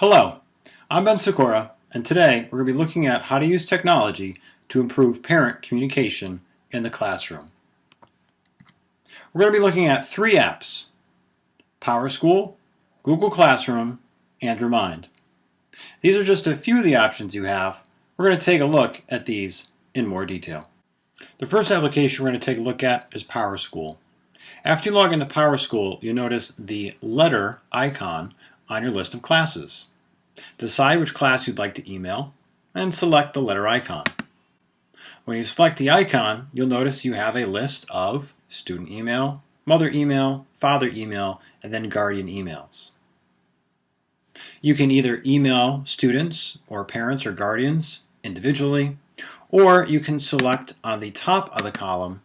Hello, I'm Ben Sikora, and today we're going to be looking at how to use technology to improve parent communication in the classroom. We're going to be looking at three apps: PowerSchool, Google Classroom, and Remind. These are just a few of the options you have. We're going to take a look at these in more detail. The first application we're going to take a look at is PowerSchool. After you log into PowerSchool, you'll notice the letter icon on your list of classes. Decide which class you'd like to email and select the letter icon. When you select the icon, you'll notice you have a list of student email, mother email, father email, and then guardian emails. You can either email students or parents or guardians individually, or you can select on the top of the column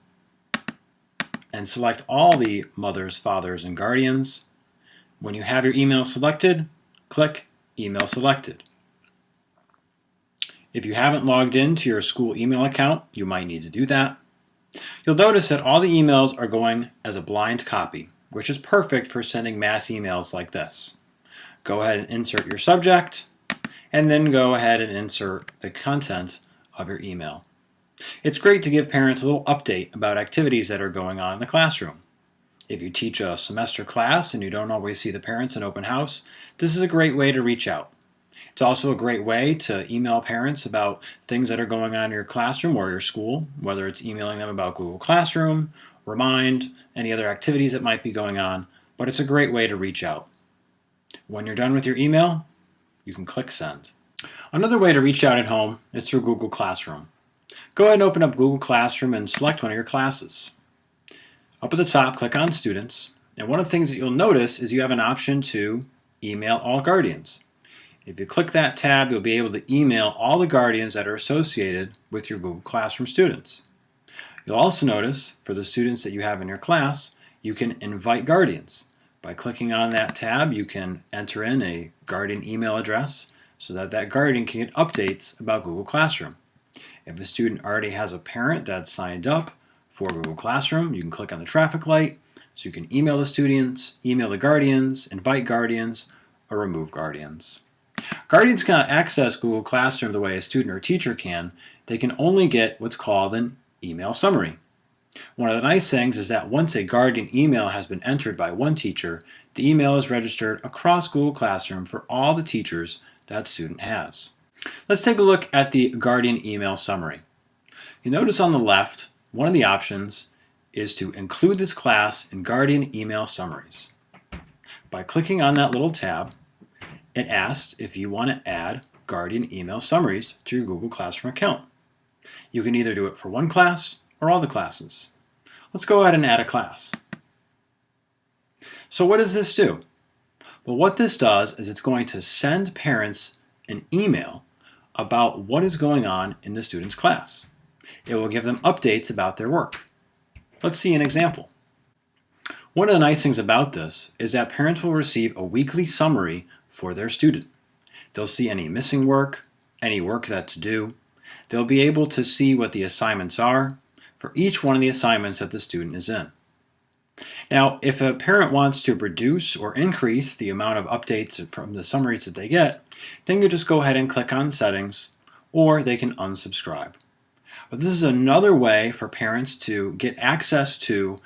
and select all the mothers, fathers, and guardians. When you have your email selected, click Email Selected. If you haven't logged into your school email account, you might need to do that. You'll notice that all the emails are going as a blind copy, which is perfect for sending mass emails like this. Go ahead and insert your subject, and then go ahead and insert the content of your email. It's great to give parents a little update about activities that are going on in the classroom. If you teach a semester class and you don't always see the parents in open house, this is a great way to reach out. It's also a great way to email parents about things that are going on in your classroom or your school, whether it's emailing them about Google Classroom, Remind, any other activities that might be going on, but it's a great way to reach out. When you're done with your email, you can click Send. Another way to reach out at home is through Google Classroom. Go ahead and open up Google Classroom and select one of your classes. Up at the top, click on Students, and one of the things that you'll notice is you have an option to email all guardians. If you click that tab, you'll be able to email all the guardians that are associated with your Google Classroom students. You'll also notice, for the students that you have in your class, you can invite guardians. By clicking on that tab, you can enter in a guardian email address so that that guardian can get updates about Google Classroom. If a student already has a parent that's signed up for Google Classroom, you can click on the traffic light so you can email the students, email the guardians, invite guardians, or remove guardians. Guardians cannot access Google Classroom the way a student or teacher can. They can only get what's called an email summary. One of the nice things is that once a guardian email has been entered by one teacher, the email is registered across Google Classroom for all the teachers that student has. Let's take a look at the guardian email summary. You notice on the left, one of the options is to include this class in guardian email summaries. By clicking on that little tab, it asks if you want to add guardian email summaries to your Google Classroom account. You can either do it for one class or all the classes. Let's go ahead and add a class. So what does this do? Well, what this does is it's going to send parents an email about what is going on in the student's class. It will give them updates about their work. Let's see an example. One of the nice things about this is that parents will receive a weekly summary for their student. They'll see any missing work, any work that's due. They'll be able to see what the assignments are for each one of the assignments that the student is in. Now, if a parent wants to reduce or increase the amount of updates from the summaries that they get, then you just go ahead and click on Settings, or they can unsubscribe. But this is another way for parents to get access to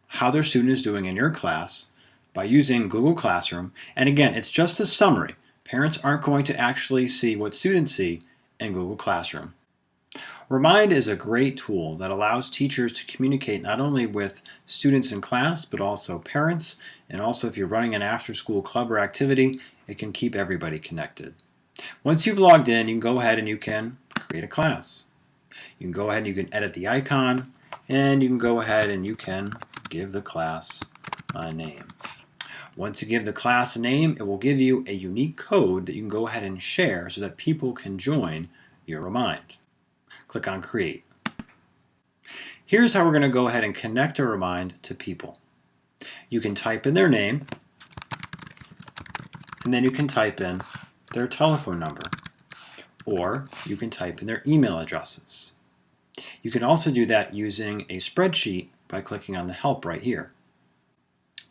how their student is doing in your class by using Google Classroom. And again, it's just a summary. Parents aren't going to actually see what students see in Google Classroom. Remind is a great tool that allows teachers to communicate not only with students in class, but also parents, and also if you're running an after-school club or activity, it can keep everybody connected. Once you've logged in, you can go ahead and you can create a class. You can go ahead and you can edit the icon, and you can go ahead and you can give the class a name. Once you give the class a name, it will give you a unique code that you can go ahead and share so that people can join your Remind. Click on Create. Here's how we're going to go ahead and connect a Remind to people. You can type in their name, and then you can type in their telephone number, or you can type in their email addresses. You can also do that using a spreadsheet by clicking on the Help right here.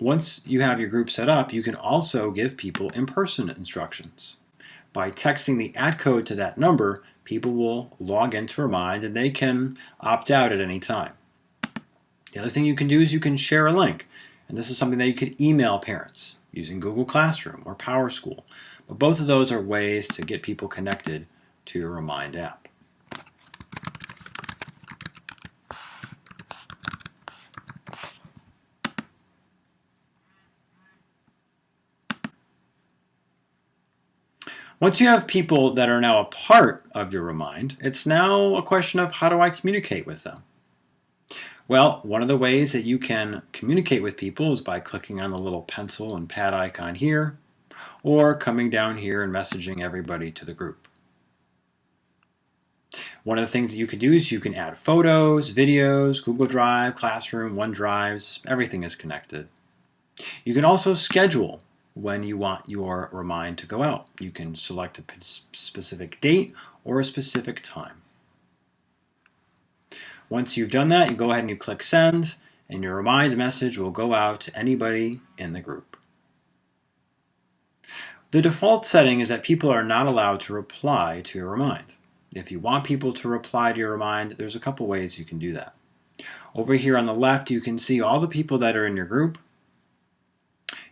Once you have your group set up, you can also give people in-person instructions. By texting the @ code to that number, people will log in to Remind and they can opt out at any time. The other thing you can do is you can share a link, and this is something that you could email parents using Google Classroom or PowerSchool. But both of those are ways to get people connected to your Remind app. Once you have people that are now a part of your Remind, it's now a question of how do I communicate with them? Well, one of the ways that you can communicate with people is by clicking on the little pencil and pad icon here, or coming down here and messaging everybody to the group. One of the things that you could do is you can add photos, videos, Google Drive, Classroom, OneDrives, everything is connected. You can also schedule when you want your Remind to go out. You can select a specific date or a specific time. Once you've done that, you go ahead and you click Send, and your Remind message will go out to anybody in the group. The default setting is that people are not allowed to reply to your Remind. If you want people to reply to your Remind, there's a couple ways you can do that. Over here on the left, you can see all the people that are in your group.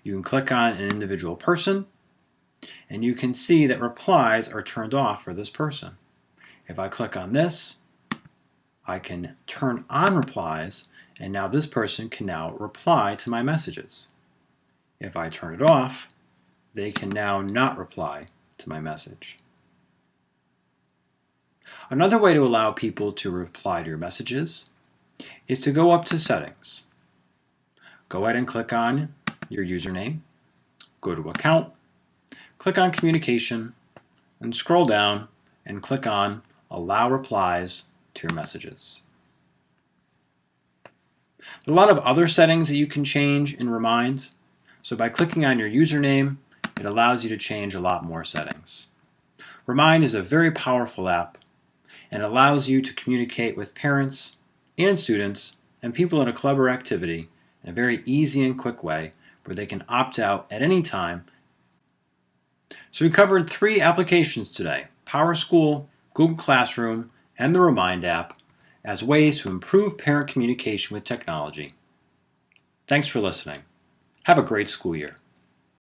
You can click on an individual person, and you can see that replies are turned off for this person. If I click on this, I can turn on replies, and now this person can now reply to my messages. If I turn it off, they can now not reply to my message. Another way to allow people to reply to your messages is to go up to Settings. Go ahead and click on your username, go to Account, click on Communication, and scroll down and click on Allow Replies to your messages. There are a lot of other settings that you can change in Remind. So by clicking on your username, it allows you to change a lot more settings. Remind is a very powerful app and allows you to communicate with parents and students and people in a club or activity in a very easy and quick way where they can opt out at any time. So we covered 3 applications today: PowerSchool, Google Classroom, and the Remind app as ways to improve parent communication with technology. Thanks for listening. Have a great school year.